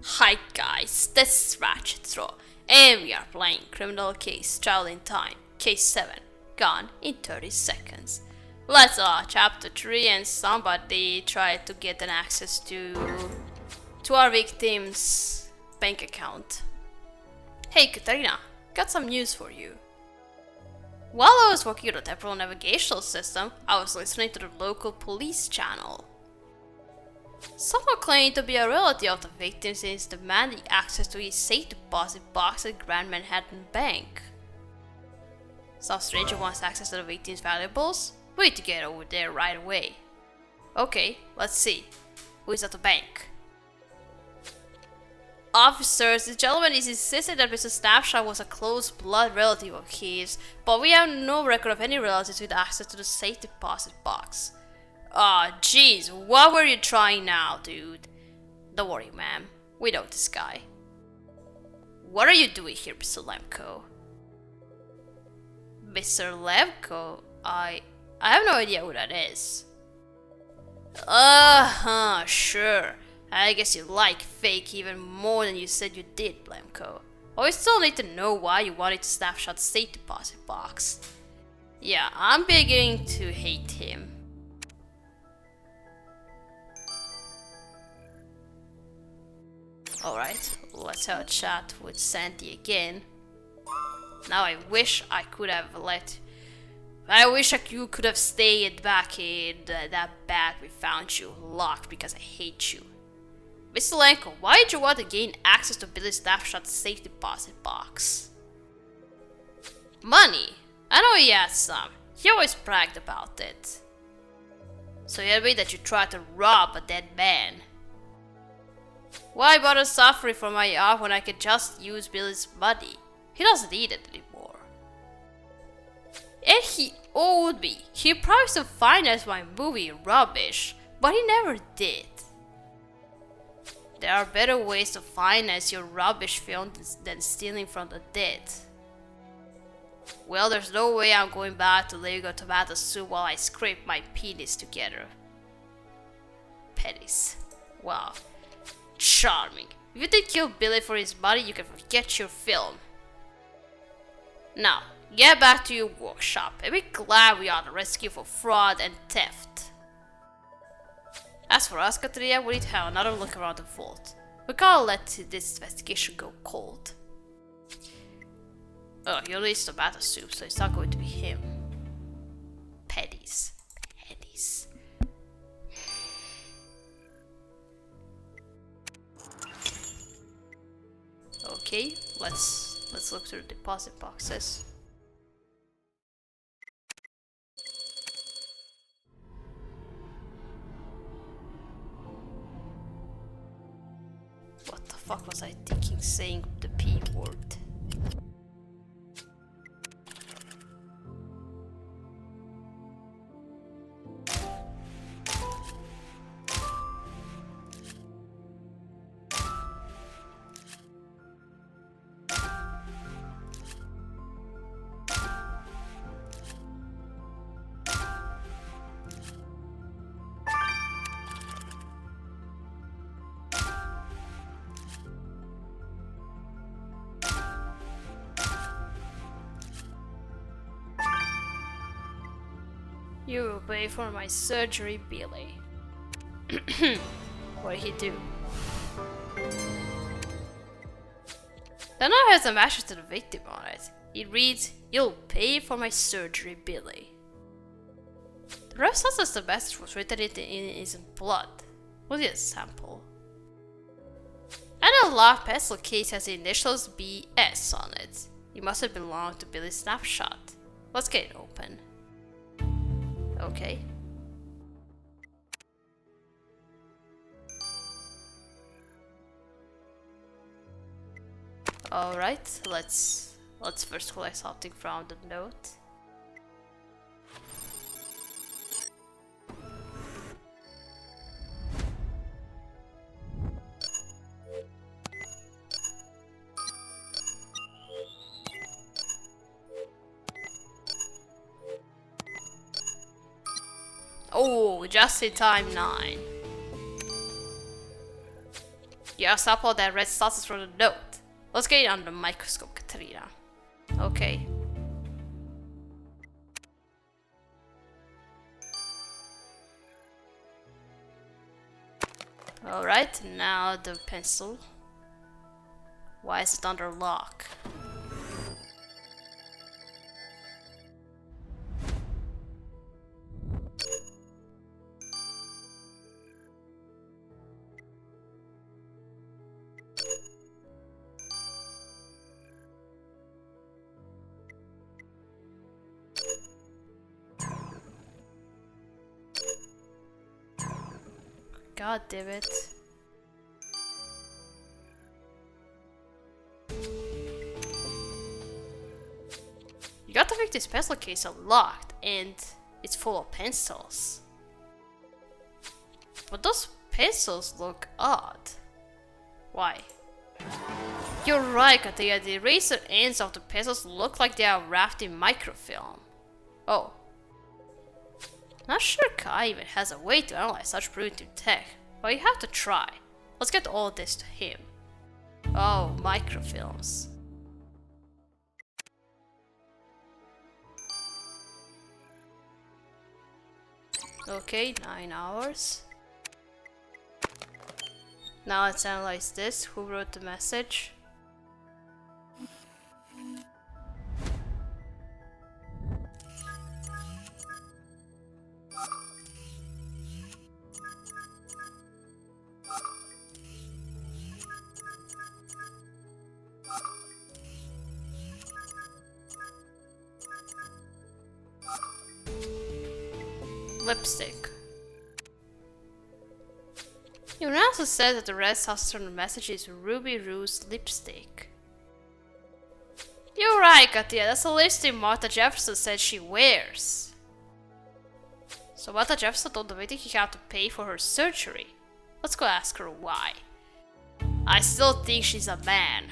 Hi guys, this is Ratchet Throw, and we are playing Criminal Case Travel in Time, Case 7, Gone in 30 Seconds. Let's chapter 3 and somebody tried to get an access to our victim's bank account. Hey Katarina, got some news for you. While I was working on the temporal navigational system, I was listening to the local police channel. Someone claiming to be a relative of the victim is demanding access to his safe deposit box at Grand Manhattan Bank. Some stranger wants access to the victim's valuables? We need to get over there right away. Okay, let's see. Who is at the bank? Officers, this gentleman is insisting that Mr. Snapshot was a close blood relative of his, but we have no record of any relatives with access to the safe deposit box. Aw, jeez, what were you trying now, dude? Don't worry, ma'am. We know this guy. What are you doing here, Mr. Lemko? Mr. Lemko? I have no idea who that is. Sure. I guess you like fake even more than you said you did, Lemko. But we still need to know why you wanted to snapshot safe deposit box. Yeah, I'm beginning to hate him. Alright, let's have a chat with Sandy again. Now I wish I could have you could have stayed back in that bag we found you locked because I hate you. Mr. Lemko, why did you want to gain access to Billy's snapshot safe deposit box? Money. I know he had some. He always bragged about it. So you admit that you tried to rob a dead man. Why bother suffering for my art when I could just use Billy's money? He doesn't need it anymore. And he owed me. He promised to finance my movie rubbish, but he never did. There are better ways to finance your rubbish film than stealing from the dead. Well, there's no way I'm going back to Lego tomato soup while I scrape my penis together. Pennies. Wow. Charming. If you did kill Billy for his money, you can forget your film. Now, get back to your workshop and be glad we are on the rescue for fraud and theft. As for us, Katrina, we need to have another look around the vault. We can't let this investigation go cold. Oh, he only eats tomato soup, so it's not going to be him. Pennies. Pennies. Okay, let's look through the deposit boxes. What the fuck was I thinking saying the P word? You will pay for my surgery, Billy. What did he do? The note has a message to the victim on it. It reads, "You'll pay for my surgery, Billy." The ref says the message was written in his blood. Was it a sample? And the locked pencil case has the initials BS on it. It must have belonged to Billy's snapshot. Let's get it open. Okay. Alright, let's first collect something from the note. Oh, just in time 9. Just upload that red sauces from the note. Let's get it under the microscope, Katrina. Okay. Alright, now the pencil. Why is it under lock? God damn it. You got to make this pencil case unlocked, and it's full of pencils. But those pencils look odd. Why? You're right, Katia. The eraser ends of the pencils look like they are wrapped in microfilm. Oh. Not sure Kai even has a way to analyze such primitive tech, but you have to try. Let's get all this to him. Oh, microfilms. Okay, 9 hours. Now let's analyze this. Who wrote the message? Lipstick. You also said that the red sauce on the message is Ruby Rose lipstick. You're right, Katia. That's the lipstick Martha Jefferson said she wears. So Martha Jefferson told the victim he had to pay for her surgery. Let's go ask her why. I still think she's a man.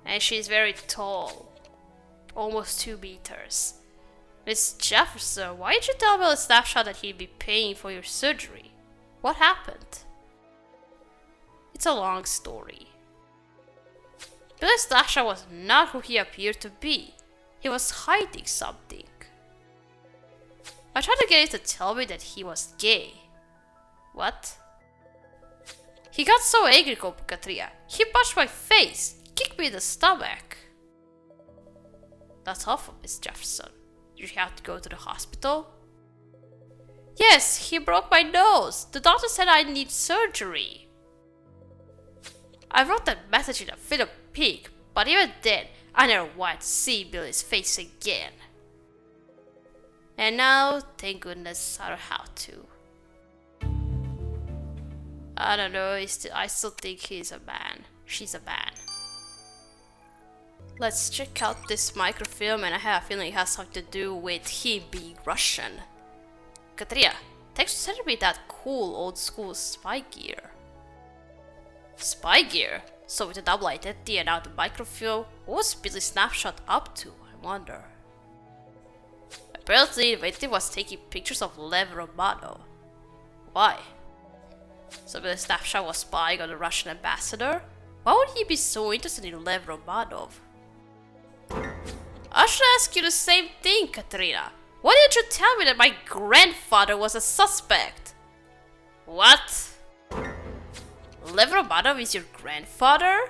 And she's very tall. Almost 2 meters. Miss Jefferson, why did you tell Bill a snapshot that he'd be paying for your surgery? What happened? It's a long story. Billy Snapshot was not who he appeared to be. He was hiding something. I tried to get him to tell me that he was gay. What? He got so angry, Katria. He punched my face. Kicked me in the stomach. That's awful, Miss Jefferson. Did you have to go to the hospital? Yes, he broke my nose. The doctor said I need surgery. I wrote that message in a fit of pique, but even then, I never wanted to see Billy's face again. And now, thank goodness, I don't have to. I don't know, I still think he's a man. She's a man. Let's check out this microfilm, and I have a feeling it has something to do with him being Russian. Katria, thanks for sending me that cool old school spy gear. Spy gear? So with the double identity and now the microfilm, what was Billy Snapshot up to, I wonder? Apparently the victim was taking pictures of Lev Romanov. Why? So Billy Snapshot was spying on the Russian ambassador? Why would he be so interested in Lev Romanov? I should ask you the same thing, Katrina. Why didn't you tell me that my grandfather was a suspect? What? Lev Romanov is your grandfather?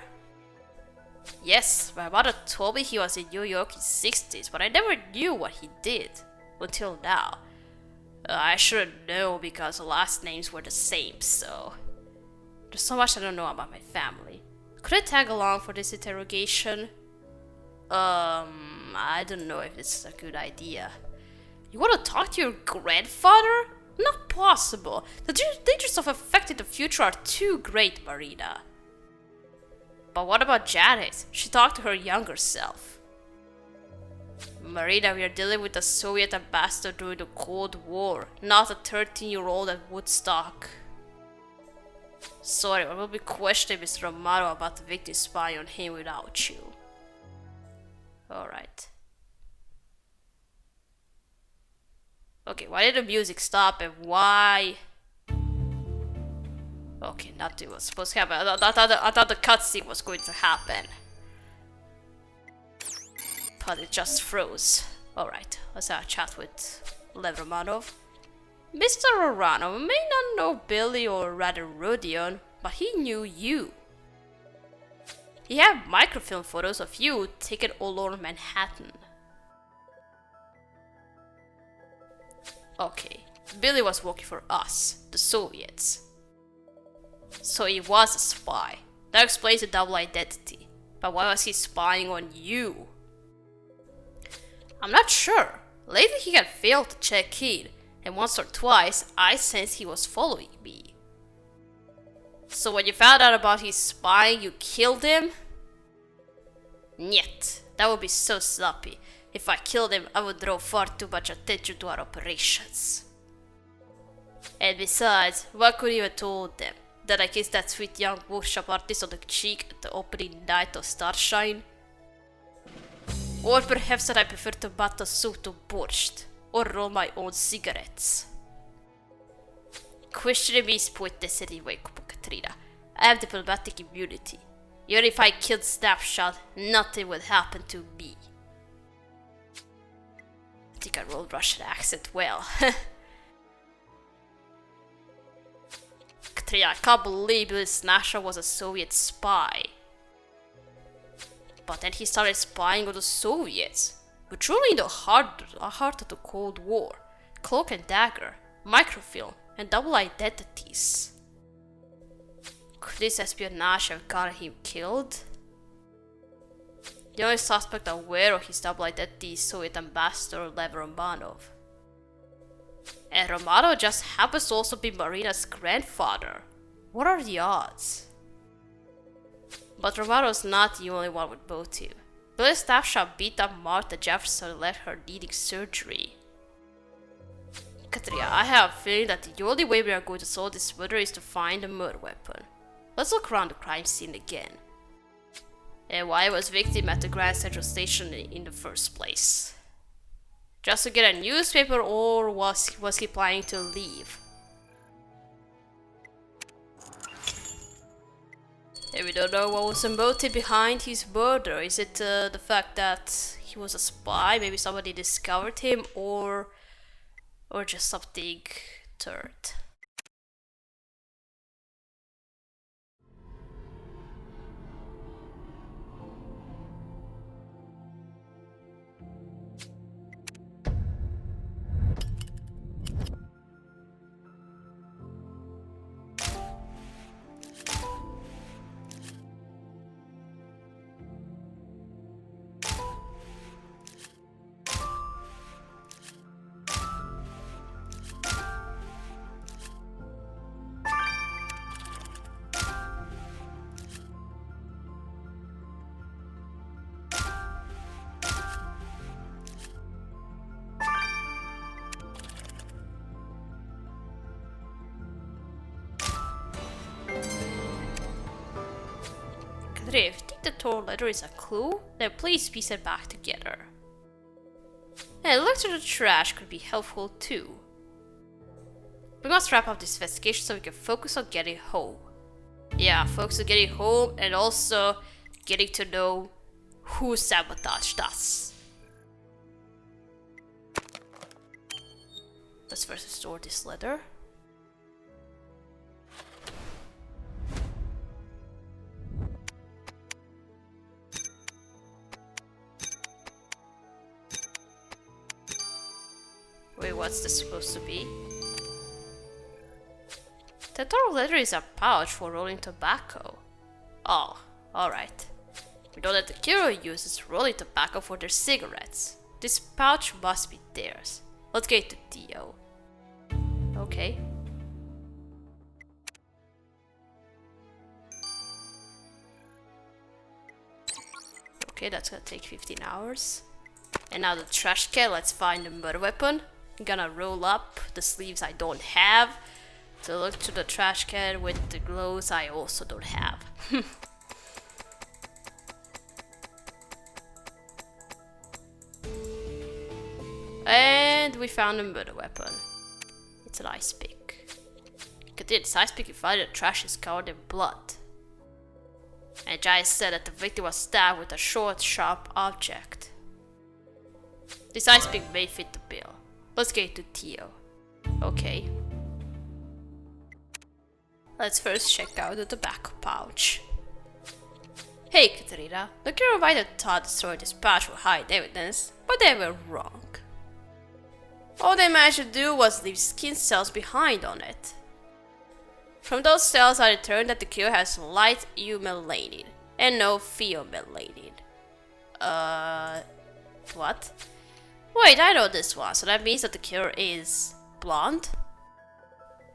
Yes, my mother told me he was in New York in the 60s, but I never knew what he did. Until now. I shouldn't know because the last names were the same, so... There's so much I don't know about my family. Could I tag along for this interrogation? I don't know if this is a good idea. You want to talk to your grandfather? Not possible. The dangers of affecting the future are too great, Marina. But what about Janet? She talked to her younger self. Marina, we are dealing with a Soviet ambassador during the Cold War, not a 13-year-old at Woodstock. Sorry, I will be questioning Mr. Romano about the victim spying on him without you. Alright. Okay, why did the music stop and why? Okay, nothing was supposed to happen. I thought the cutscene was going to happen. But it just froze. Alright, let's have a chat with Lev Romanov. Mr. Romanov may not know Billy or rather Rodion, but he knew you. He had microfilm photos of you taken all over Manhattan. Okay, Billy was working for us, the Soviets. So he was a spy. That explains the double identity. But why was he spying on you? I'm not sure. Lately he had failed to check in, and once or twice I sensed he was following me. So when you found out about his spying, you killed him? Niet, that would be so sloppy. If I killed him, I would draw far too much attention to our operations. And besides, what could you have told them? That I kissed that sweet young workshop artist on the cheek at the opening night of Starshine? Or perhaps that I prefer tomato soup to borscht, or roll my own cigarettes. Questioning me is pointless anyway, Katrina. I have diplomatic immunity. Even if I killed Snapshot, nothing would happen to me. I think I rolled Russian accent well. Katrina, I can't believe Billy Snapshot was a Soviet spy. But then he started spying on the Soviets. We're truly in the heart of the Cold War. Cloak and dagger, microfilm, and double identities. Could this espionage have gotten him killed? The only suspect aware of his double identity is Soviet ambassador Lev Romanov. And Romanov just happens to also be Marina's grandfather. What are the odds? But Romanov's not the only one with motive. Billy Snapshot beat up Martha Jefferson and let her needing surgery. Katrina, I have a feeling that the only way we are going to solve this murder is to find the murder weapon. Let's look around the crime scene again. And why was victim at the Grand Central Station in the first place? Just to get a newspaper, or was he planning to leave? And we don't know what was the motive behind his murder. Is it the fact that he was a spy, maybe somebody discovered him, or just something third? If you think the torn letter is a clue, then please piece it back together. And a look through the trash could be helpful too. We must wrap up this investigation so we can focus on getting home. Yeah, focus on getting home and also getting to know who sabotaged us. Let's first restore this letter. Wait, what's this supposed to be? The torn letter is a pouch for rolling tobacco. Oh, alright. We know that the hero uses rolling tobacco for their cigarettes. This pouch must be theirs. Let's get to Theo. Okay. Okay, that's gonna take 15 hours. And now the trash can, let's find the murder weapon. I'm gonna roll up the sleeves I don't have to look to the trash can with the gloves I also don't have. And And we found a murder weapon. It's an ice pick. Continue, this ice pick you find in the trash is covered in blood. And Jai said that the victim was stabbed with a short, sharp object. This ice pick may fit the bill. Let's get to Theo. Okay. Let's first check out the tobacco pouch. Hey Katerina, the killer might have thought destroyed this pouch would hide evidence, but they were wrong. All they managed to do was leave skin cells behind on it. From those cells I determined that the killer has light eumelanin and no pheomelanin. What? Wait, I know this one, so that means that the killer is blonde?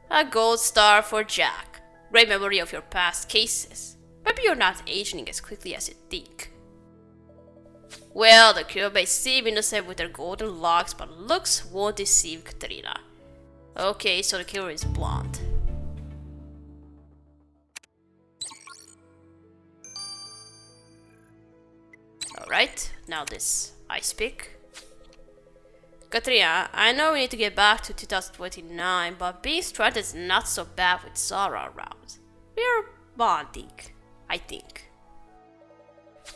A gold star for Jack. Great memory of your past cases. Maybe you're not aging as quickly as you think. Well, the killer may seem innocent with their golden locks, but looks won't deceive Katerina. Okay, so the killer is blonde. Alright, now this ice pick. Katrina, I know we need to get back to 2029, but being stranded is not so bad with Zara around. We're bonding, I think.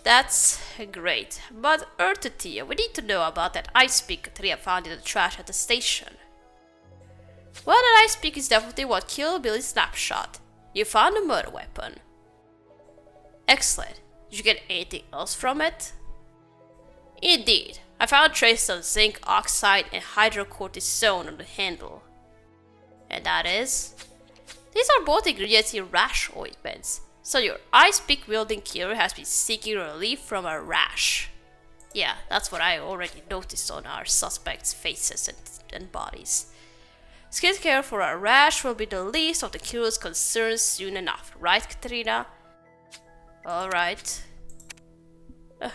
That's great, but Ertatia, we need to know about that ice pick Katrina found in the trash at the station. Well, that ice pick is definitely what killed Billy's snapshot. You found a murder weapon. Excellent. Did you get anything else from it? Indeed. I found traces of zinc oxide and hydrocortisone on the handle. And that is? These are both ingredients in rash ointments, so your ice pick wielding killer has been seeking relief from a rash. Yeah, that's what I already noticed on our suspects' faces and bodies. Skincare for a rash will be the least of the killer's concerns soon enough, right, Katerina? Alright.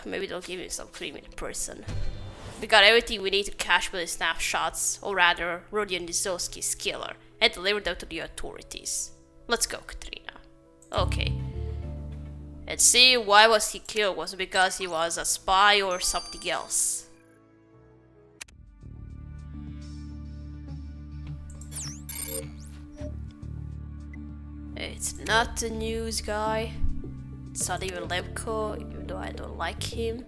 Maybe they'll give me some cream in person. We got everything we need to catch Billy's snapshots, or rather, Rodion Nizowski's killer, and deliver them to the authorities. Let's go, Katrina. Okay. And see, why was he killed? Was it because he was a spy or something else? It's not the news guy. It's not even Lemko, even though I don't like him.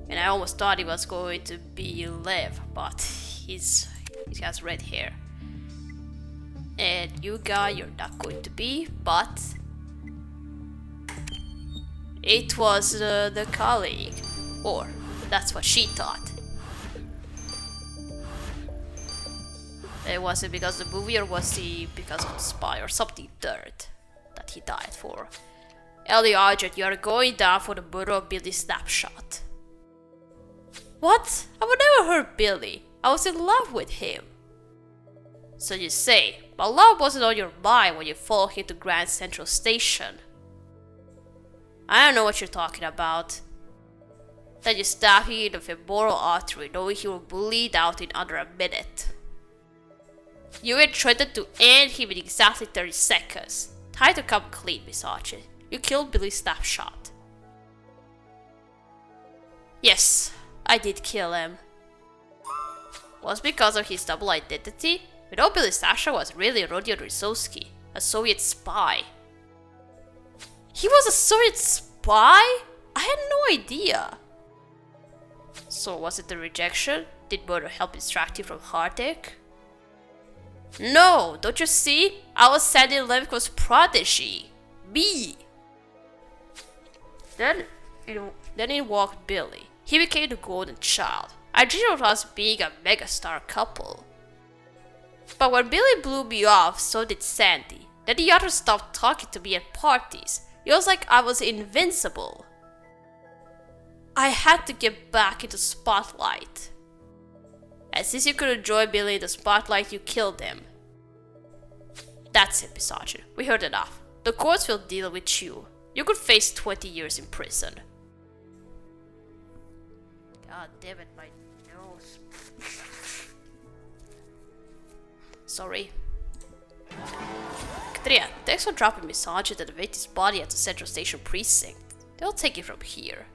And I almost thought he was going to be Lev, but he has red hair. And you guy, you're not going to be, but it was the colleague, or that's what she thought. It wasn't because of the movie, or was he because of the spy, or something third that he died for. Ellie Argent, you are going down for the murder of Billy Snapshot. What? I would never hurt Billy. I was in love with him. So you say, but love wasn't on your mind when you followed him to Grand Central Station. I don't know what you're talking about. Then you stabbed him in the femoral artery, knowing he would bleed out in under a minute. You were threatened to end him in exactly 30 seconds. Time to come clean, Miss Archie. You killed Billy Snapshot. Yes, I did kill him. Was because of his double identity? We know Billy Snapshot was really Rodion Rizowski, a Soviet spy. He was a Soviet spy? I had no idea. So was it the rejection? Did murder help distract you from heartache? No, don't you see? I was Sandy Lemko's protege. Me. Then in walked Billy. He became the golden child. I dreamed of us being a megastar couple. But when Billy blew me off, so did Sandy. Then the others stopped talking to me at parties. It was like I was invincible. I had to get back into spotlight. And since you could enjoy Billy in the spotlight, you killed him. That's it, Miss Archer. We heard enough. The courts will deal with you. You could face 20 years in prison. God damn it, my nose. Sorry. Katrina, thanks for dropping Miss Archer and Vati's body at the Central Station precinct. They'll take it from here.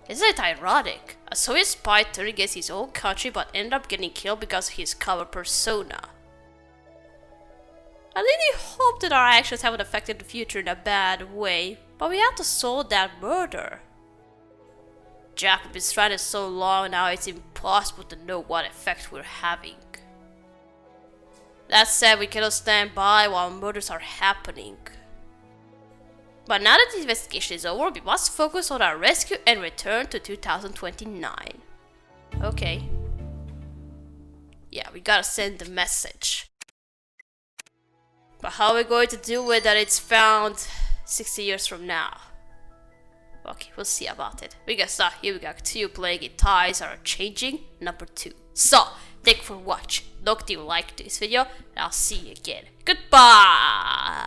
Isn't it ironic? A Soviet spy interrogates his own country but ended up getting killed because of his cover persona. I really hope that our actions haven't affected the future in a bad way, but we have to solve that murder. Jack has been stranded so long now it's impossible to know what effect we're having. That said, we cannot stand by while murders are happening. But now that the investigation is over, we must focus on our rescue and return to 2029. Okay. Yeah, we gotta send the message. But how are we going to deal with that it's found 60 years from now? Okay, we'll see about it. We got start here, we got continue playing it. Ties are changing. Number 2. So, thank you for watching. Don't you like this video, and I'll see you again. Goodbye!